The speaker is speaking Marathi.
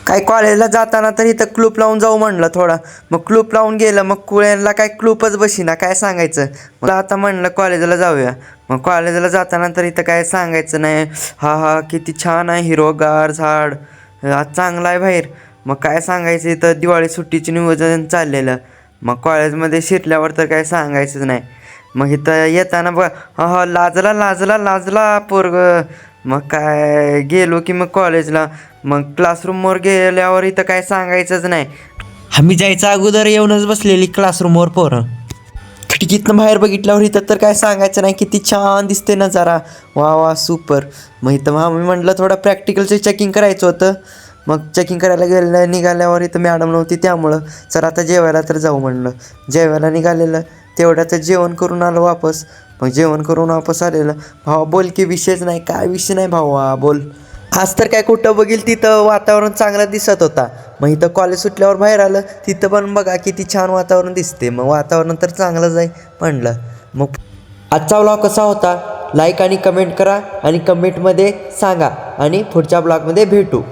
काय कॉलेजला जाताना तर इथं क्लूप लावून जाऊ म्हणलं थोडा. मग क्लूप लावून गेलं, मग कुळ्यांना काय क्लूपच बशीना, काय सांगायचं. मला आता म्हणलं कॉलेजला जाऊया. मग कॉलेजला जाताना तर इथं काय सांगायचं नाही. हा हा किती छान आहे, हिरवगार झाड, आज चांगला आहे बाहेर. मग काय सांगायचं, इथं दिवाळी सुट्टीचे नियोजन चाललेलं. मग कॉलेजमध्ये शिरल्यावर तर काय सांगायचंच नाही. मग इथं येताना बघा, हा हा लाजला लाजला लाजला पोरग. मग काय गेलो की मग कॉलेजला, मग क्लासरूमवर गेल्यावर इथं काय सांगायचंच नाही. आम्ही जायच्या अगोदर येऊनच बसलेली क्लासरूमवर पोरं. खिडकीतनं बाहेर बघितल्यावर इथं तर काय सांगायचं नाही, किती छान दिसते नजारा. वा वा सुपर. मग इथं आम्ही म्हटलं थोडं प्रॅक्टिकलचं चेकिंग करायचं होतं. मग चेकिंग करायला गेलं, निघाल्यावर इथं मॅडम नव्हती, त्यामुळं सर आता जेवायला तर जाऊ म्हणलं. जेवायला निघालेलं, तेवढ्यातच जेवण करून आलं वापस. मग जेवण करून वापस आलेलं. भावा बोल की, विषयच नाही, काय विषय नाही भावा बोल. आज तर काय कुठं बघील तिथं वातावरण चांगलं दिसत होता. मग इथं कॉलेज सुटल्यावर बाहेर आलं, तिथं पण बघा किती छान वातावरण दिसते. मग वातावरण तर चांगलंच आहे म्हणलं. मग आजचा ब्लॉग कसा होता, लाईक आणि कमेंट करा आणि कमेंटमध्ये सांगा आणि पुढच्या ब्लॉगमध्ये भेटू.